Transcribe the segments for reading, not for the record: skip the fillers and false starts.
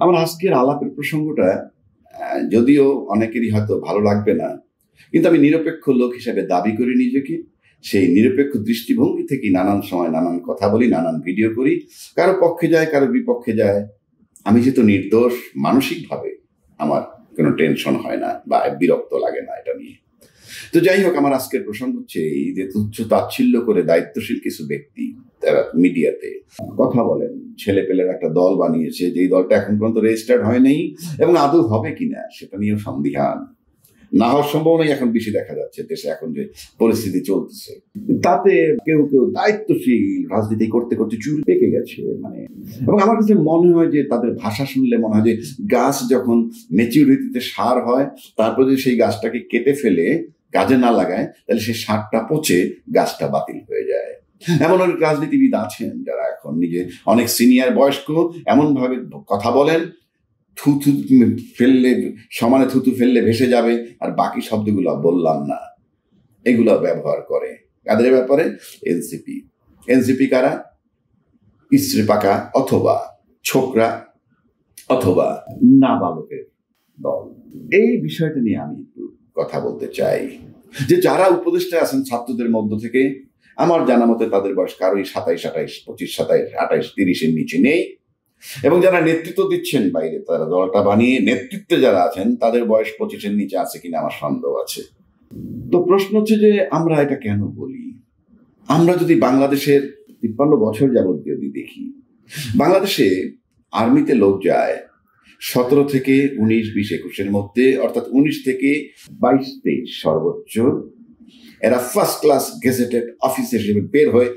আমার আজকের আলাপের প্রসঙ্গটা যদিও অনেকেরই হয়তো ভালো লাগবে না, কিন্তু আমি নিরপেক্ষ লোক হিসেবে দাবি করি নিজেকে। সেই নিরপেক্ষ দৃষ্টিভঙ্গি থেকে নানান সময় নানান কথা বলি, নানান ভিডিও করি, কারো পক্ষে যায় কারো বিপক্ষে যায়। আমি যেহেতু নির্দোষ, মানসিকভাবে আমার কোনো টেনশন হয় না বা বিরক্ত লাগে না এটা নিয়ে। তো যাই হোক, আমার আজকের প্রসঙ্গ হচ্ছে এই যে তুচ্ছ তাচ্ছিল্য করে দায়িত্বশীল কিছু ব্যক্তি তারা মিডিয়াতে কথা বলেন, ছেলে পেলের একটা দল বানিয়েছে, যে দলটা এখন পর্যন্ত রেজিস্টার্ড হয়নি এবং আদৌ হবে কিনা সেটা নিয়েও সন্দিহান। না হওয়ার সম্ভাবনাই এখন বেশি দেখা যাচ্ছে দেশে এখন যে পরিস্থিতি চলতেছে। তাতে কেউ কেউ দায়িত্বশীল রাজনীতি করতে করতে চুল পেকে গেছে এবং আমার কাছে মনে হয় যে তাদের ভাষা শুনলে মনে হয় যে গাছ যখন ম্যাচিউরিটিতে সার হয়, তারপর যদি সেই গাছটাকে কেটে ফেলে কাজে না লাগায়, তাহলে সেই সারটা পচে গাছটা বাতিল হয়ে যায়। এমন অনেক রাজনীতিবিদ আছেন যারা এখন নিজে অনেক সিনিয়র বয়স্ক, এমন ভাবে কথা বলেন থুথু ফেললে সমানে থুতু ফেললে ভেসে যাবে, আর বাকি শব্দগুলো বললাম না, এগুলো ব্যবহার করে। কাদের ব্যাপারে? এনসিপি কারা? ইস্ত্রি পাকা অথবা ছোকরা অথবা নাবালকের দল। এই বিষয়টা নিয়ে আমি একটু কথা বলতে চাই যে যারা উপদেষ্টা আছেন ছাত্রদের মধ্য থেকে, আমার জানা মতে তাদের বয়স কারোই 27, 28, 25, 27, 28, 30-এর নিচে নেই। এবং যারা নেতৃত্ব দিচ্ছেন বাইরে, তারা দলটা বানিয়ে নেতৃত্বে যারা আছেন তাদের বয়স 25-এর নিচে আছে কিনা আমার সন্দেহ আছে। তো প্রশ্ন হচ্ছে যে আমরা এটা কেন বলি? আমরা যদি বাংলাদেশের 53 বছর যাবৎ যদি দেখি, বাংলাদেশে আর্মিতে লোক যায় 17 থেকে 19, 20, 21-এর মধ্যে, অর্থাৎ 19 থেকে 22, 23 সর্বোচ্চ। এরা ফার্স্ট ক্লাস গেজেটেড অফিসার হিসেবে বের হয়ে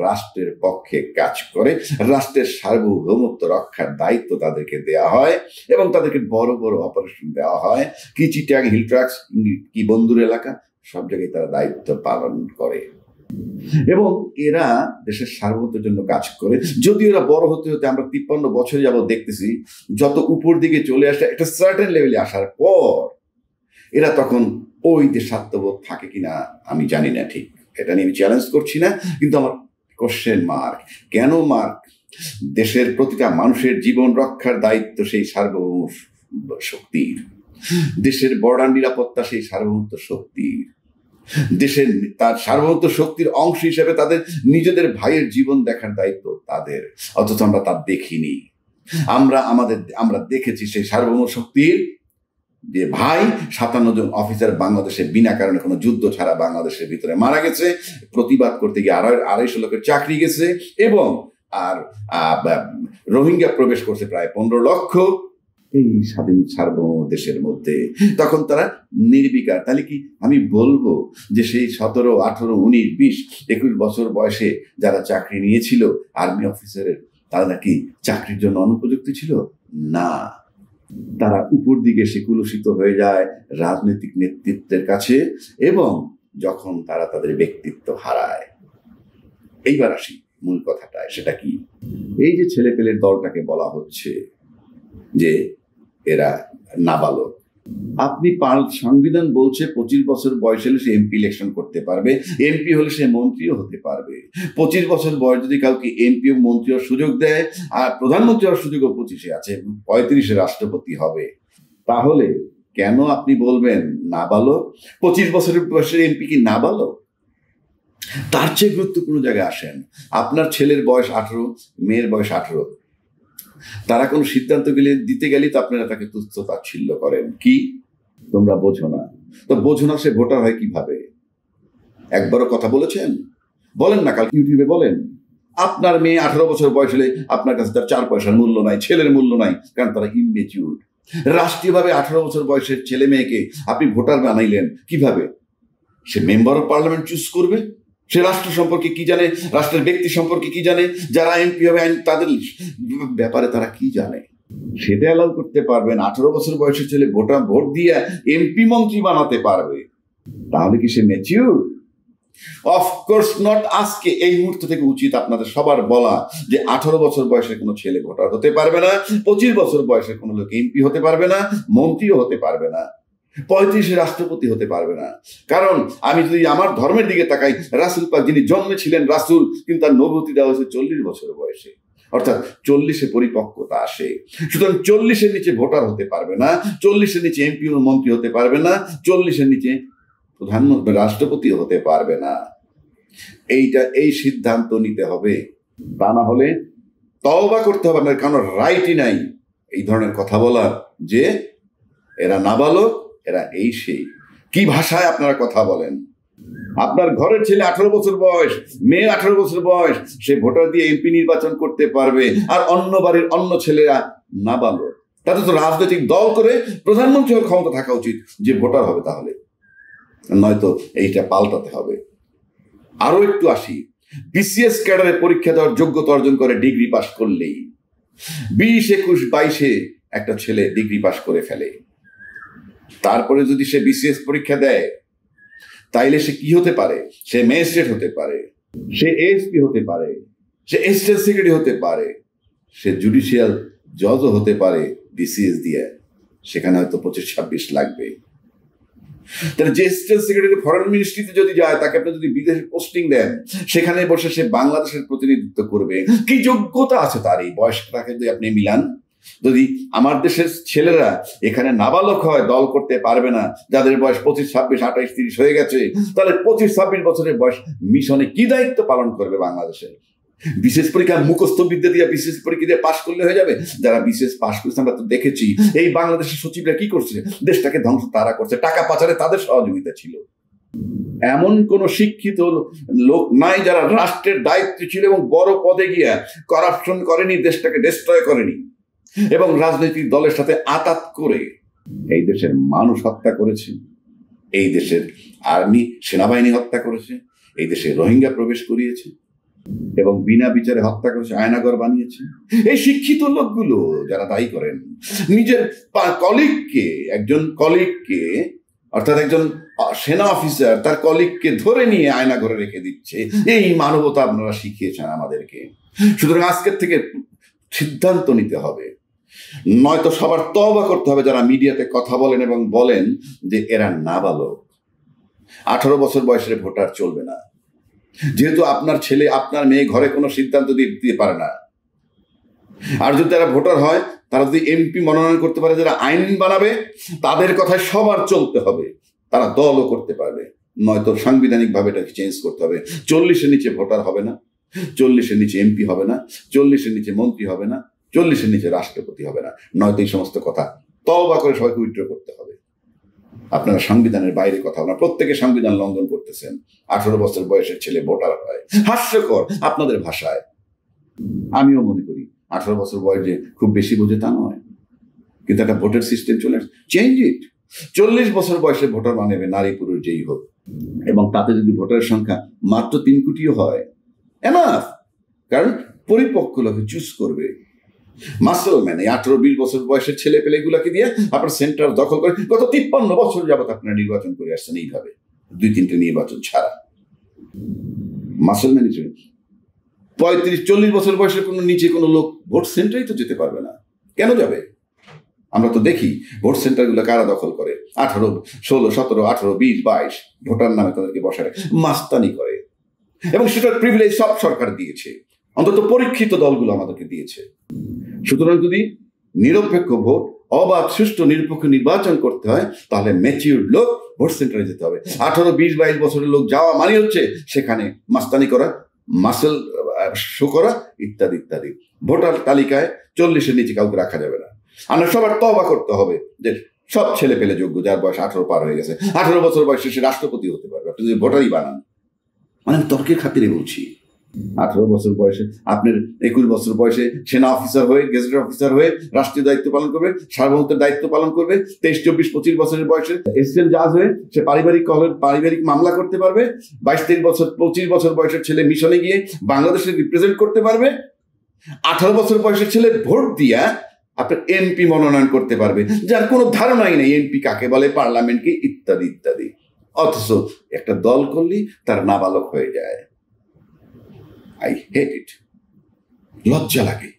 রাষ্ট্রের পক্ষে কাজ করে, রাষ্ট্রের সার্বভৌমত্ব রক্ষার দায়িত্ব তাদেরকে দেওয়া হয় এবং তাদেরকে বড় বড় অপারেশন দেওয়া হয়। কি চিটাং, হিলট্রাক্স, কি বন্দুর এলাকা, সব জায়গায় তারা দায়িত্ব পালন করে এবং এরা দেশের সার্বভৌমত্বের জন্য কাজ করে। যদি এরা বড় হতে হতে আমরা 53 বছর যাবত দেখতেছি, যত উপর দিকে চলে আসে একটা সার্টেন লেভেলে আসার পর এরা তখন ওই দেশাত্মবোধ থাকে কিনা আমি জানি না, ঠিক এটা নিয়ে আমি চ্যালেঞ্জ করছি না, কিন্তু আমার কোশ্চেন মার্ক। কেন মার্ক? দেশের প্রতিটা মানুষের জীবন রক্ষার দায়িত্ব সেই সার্বভৌম শক্তির, দেশের বর্ডার নিরাপত্তা সেই সার্বভৌমত্ব শক্তির, দেশের তার সার্বভৌমত্ব শক্তির অংশ হিসেবে তাদের নিজেদের ভাইয়ের জীবন দেখার দায়িত্ব তাদের, অথচ আমরা তা দেখিনি। আমরা দেখেছি সেই সার্বভৌম শক্তির যে ভাই 57 জন অফিসার বাংলাদেশে বিনা কারণে কোনো যুদ্ধ ছাড়া বাংলাদেশের ভিতরে মারা গেছে, প্রতিবাদ করতে গিয়ে 250 লোকের চাকরি গেছে এবং আর রোহিঙ্গা প্রবেশ করছে প্রায় 15 লক্ষ এই স্বাধীন সার্বভৌম দেশের মধ্যে। তখন তারা নির্বিকার। তাহলে কি আমি বলবো যে সেই 17, 18, 19, 20, 21 বছর বয়সে যারা চাকরি নিয়েছিল আর্মি অফিসারের, তারা নাকি চাকরির জন্য অনুপযুক্ত ছিল? না, তারা উপর দিকে সে কুলুষিত হয়ে যায় রাজনৈতিক নেতৃত্বের কাছে এবং যখন তারা তাদের ব্যক্তিত্ব হারায়। এইবার আসি মূল কথাটায়, সেটা কি? এই যে ছেলে পেলের দলটাকে বলা হচ্ছে যে এরা নাবালক, আপনি সংবিধান বলছে 25 বছর বয়স হলে সে এমপি ইলেকশন করতে পারবে, এমপি হলে সে মন্ত্রীও হতে পারবে। 25 বছর বয়স যদি কাউকে এমপি ও মন্ত্রী হওয়ার সুযোগ দেয়, আর প্রধানমন্ত্রী হওয়ার সুযোগও 25-এ আছে, 35-এ রাষ্ট্রপতি হবে, তাহলে কেন আপনি বলবেন নাবালক? 25 বছরের বয়সের এমপি কি নাবালক? তার চেয়ে গুরুত্বপূর্ণ জায়গায় আসেন, আপনার ছেলের বয়স 18, মেয়ের বয়স 18, তারা কোনো সিদ্ধান্ত দিতে গেলে তো আপনারা তাকে তুচ্ছ তাচ্ছিল্য করেন। কি তোমরা বোঝো না? তো বোঝো না সে ভোটার হয় কিভাবে? একবারও কথা বলেছেন? বলেন না, কাল ইউটিউবে বলেন। আপনার মেয়ে 18 বছর বয়স হলে আপনার কাছে তার 4 পয়সার মূল্য নাই, ছেলের মূল্য নাই, কারণ তারা ইনমেচিউর। রাষ্ট্রীয়ভাবে 18 বছর বয়সের ছেলে মেয়েকে আপনি ভোটার বানাইলেন কিভাবে? সে মেম্বার অফ পার্লামেন্ট চুজ করবে? সে রাষ্ট্র সম্পর্কে কি জানে? রাষ্ট্রের ব্যক্তি সম্পর্কে কি জানে? যারা এমপি হবে তাদের ব্যাপারে তারা কি জানে? সেটা অ্যালাউ করতে পারবেন? 18 বছর বয়সের ছেলে ভোট দিয়ে এমপি মন্ত্রী বানাতে পারবে? তাহলে কি সে ম্যাচিউর? Of course not. আজকে এই মুহূর্ত থেকে উচিত আপনাদের সবার বলা যে 18 বছর বয়সের কোনো ছেলে ভোটার হতে পারবে না, 25 বছর বয়সের কোনো লোক এমপি হতে পারবে না, মন্ত্রীও হতে পারবে না, 35-এ রাষ্ট্রপতি হতে পারবে না। কারণ আমি যদি আমার ধর্মের দিকে তাকাই, রাসূল পাক যিনি জন্মেছিলেন রাসূল, কিন্তু তার নবুয়তি দেওয়া হয়েছে 40 বছর বয়সে। অর্থাৎ 40-এ পরিপক্কতা আসে। সুতরাং 40-এর নিচে ভোটার হতে পারবে না, 40-এর নিচে এমপি ও মন্ত্রী হতে পারবে না, 40-এর নিচে প্রধানমন্ত্রী রাষ্ট্রপতি হতে পারবে না। এই সিদ্ধান্ত নিতে হবে। তা না হলে তওবা করতে হবে। আপনার কারণ রাইটই নাই এই ধরনের কথা বলার যে এরা নাবালক, এরা এই সেই। কি ভাষায় আপনারা কথা বলেন? আপনার ঘরের ছেলে 18 বছর বয়স, মেয়ে 18 বছর বয়স, সে ভোটার দিয়ে এমপি নির্বাচন করতে পারবে, আর অন্য বাড়ির অন্য ছেলেরা নাবালক। তাতে তো রাজনৈতিক দল করে প্রধানমন্ত্রী হওয়ার ক্ষমতা থাকা উচিত যে ভোটার হবে। তাহলে নয়তো এইটা পাল্টাতে হবে। আরো একটু আসি, বিসিএস ক্যাডারে পরীক্ষা দেওয়ার যোগ্যতা অর্জন করে ডিগ্রি পাস করলেই 20, 21, 22-এ একটা ছেলে ডিগ্রি পাস করে ফেলে। তারপরে যদি সে বিসিএস পরীক্ষা দেয়, তাইলে সে কি হতে পারে? সে ম্যাজিস্ট্রেট হতে পারে, সে এসপি হতে পারে, সে স্টেট সেক্রেটারি হতে পারে, সে জুডিশিয়াল জজও হতে পারে বিসিএস দিয়ে। সেখানে হয়তো 25-26 লাগবে। তাহলে যে স্টেট সেক্রেটারি ফরেন মিনিস্ট্রিতে যদি যায়, তাকে আপনি যদি বিদেশে পোস্টিং দেন, সেখানে বসে সে বাংলাদেশের প্রতিনিধিত্ব করবে। কি যোগ্যতা আছে তার? এই বয়সটাকে যদি আপনি মিলান, যদি আমার দেশের ছেলেরা এখানে নাবালক হয়, দল করতে পারবে না, যাদের বয়স 25, 26, 28, 30 হয়ে গেছে, তাহলে 25-26 বছরের বয়স মিশনে কি দায়িত্ব পালন করবে বাংলাদেশে? বিশেষ পরীক্ষা মুখস্থ বিদ্যা দিয়ে বিশেষ পরীক্ষা দিয়ে পাশ করলে হয়ে যাবে? যারা বিশেষ পাশ করেছে আমরা তো দেখেছি এই বাংলাদেশের সচিবরা কি করছে, দেশটাকে ধ্বংস তারা করছে। টাকা পাচারে তাদের সহযোগিতা ছিল। এমন কোন শিক্ষিত লোক নাই যারা রাষ্ট্রের দায়িত্বে ছিল এবং বড় পদে গিয়া করাপশন করেনি, দেশটাকে ডিস্ট্রয় করেনি এবং রাজনৈতিক দলের সাথে আতাত করে এই দেশের মানুষ হত্যা করেছে, এই দেশের আর্মি সেনাবাহিনী হত্যা করেছে, এই দেশে রোহিঙ্গা প্রবেশ করিয়েছে এবং বিনা বিচারে হত্যা করেছে, আয়নাঘর বানিয়েছে। এই শিক্ষিত লোকগুলো যারা দায়ী করেন নিজের কলিগকে, একজন কলিগকে, অর্থাৎ একজন সেনা অফিসার তার কলিগকে ধরে নিয়ে আয়নাঘরে রেখে দিচ্ছে, এই মানবতা আপনারা শিখিয়েছেন আমাদেরকে। সুতরাং আজকের থেকে সিদ্ধান্ত নিতে হবে, নয়তো সবার তওবা করতে হবে যারা মিডিয়াতে কথা বলেন এবং বলেন যে এরা নাবালক। 18 বছর বয়সের ভোটার চলবে না। যেহেতু আপনার ছেলে আপনার মেয়ে ঘরে কোনো সিদ্ধান্ত দিতে পারে না, আর যদি তারা ভোটার হয়, তারা যদি এমপি মনোনয়ন করতে পারে, যারা আইন বানাবে তাদের কথায় সবার চলতে হবে, তারা দলও করতে পারবে। নয়তো সাংবিধানিকভাবে এটাকে চেঞ্জ করতে হবে। 40-এর নিচে ভোটার হবে না, 40-এর নিচে এমপি হবে না, 40-এর নিচে মন্ত্রী হবে না, 40-এর নিচে রাষ্ট্রপতি হবে না। নয়তো এই সমস্ত কথা তওবা করে সবাইকে উইথড্র করতে হবে। আপনারা সংবিধানের বাইরে কথা বলেন, প্রত্যেকে সংবিধান লঙ্ঘন করতেছেন। 18 বছর বয়সের ছেলে ভোটার হয়, হাস্যকর আপনাদের ভাষায়। আমিও মনে করি 18 বছর বয়স যে খুব বেশি বোঝে তা নয়, কিন্তু একটা ভোটের সিস্টেম চলে আসছে, চেঞ্জ ইট। 40 বছর বয়সে ভোটার বানাবে, নারী পুরুষ যেই হোক, এবং তাতে যদি ভোটারের সংখ্যা মাত্র 3 কোটিও হয়, এনাফ। কারণ পরিপক্ক লোকে চুজ করবে। মাসলম্যান এই 18-20 বছর বয়সের ছেলে পেলেগুলাকে দিয়ে আপনার সেন্টার দখল করে গত 53 বছর যাবত আপনারা নির্বাচন করে আসছেন এইভাবে, 2-3টে নির্বাচন ছাড়া। মাসলম্যান হিসেবে 35-40 বছর বয়সের কোনো নিচে কোনো লোক ভোট সেন্টারেই তো যেতে পারবে না। কেন যাবে? আমরা তো দেখি ভোট সেন্টারগুলো কারা দখল করে। 18, 16, 17, 18, 20, 22 ভোটার নামে তাদেরকে বসায় মাস্তানি করে, এবং সেটার প্রিভিলেজ সব সরকার দিয়েছে, অন্তত পরীক্ষিত দলগুলো আমাদেরকে দিয়েছে। সুতরাং যদি নিরপেক্ষ ভোট, অবাধ সুষ্ঠু নিরপেক্ষ নির্বাচন করতে হয়, তাহলে ম্যাচিউরড লোক ভোট সেন্টারে যেতে হবে। 18, 20, 22 বছরের লোক যাওয়া মানে হচ্ছে সেখানে মাস্তানি করা, মাসেল শো করা, ইত্যাদি ইত্যাদি। ভোটার তালিকায় 40-এর নিচে কাউকে রাখা যাবে না। আমরা সবার তওবা করতে হবে যে সব ছেলে পেলে যোগ্য, যার বয়স 18 পার হয়ে গেছে, 18 বছর বয়সে সে রাষ্ট্রপতি হতে পারবে। আপনি যদি ভোটারই বানান, মানে আমি তর্কের খাতিরে বলছি। 18 বছর বয়সে আপনার 21 বছর বয়সে সেনা অফিসার হয়ে, গেজেটেড অফিসার হয়ে রাষ্ট্রীয় দায়িত্ব পালন করবে, সার্বভৌমত্বের দায়িত্ব পালন করবে। 23, 24, 25 বছরের বয়সে এসিস্ট্যান্ট জাজ হয়ে সে পারিবারিক মামলা করতে পারবে। 22, 23 বছর, 25 বছর বয়সের ছেলে মিশনে গিয়ে বাংলাদেশে রিপ্রেজেন্ট করতে পারবে। 18 বছর বয়সের ছেলে ভোট দিয়া আপনার এমপি মনোনয়ন করতে পারবে, যার কোনো ধারণাই নেই এমপি কাকে বলে, পার্লামেন্টকে, ইত্যাদি ইত্যাদি। অথচ একটা দল করলেই তার নাবালক হয়ে যায়। I hate it. লজ্জা লাগে।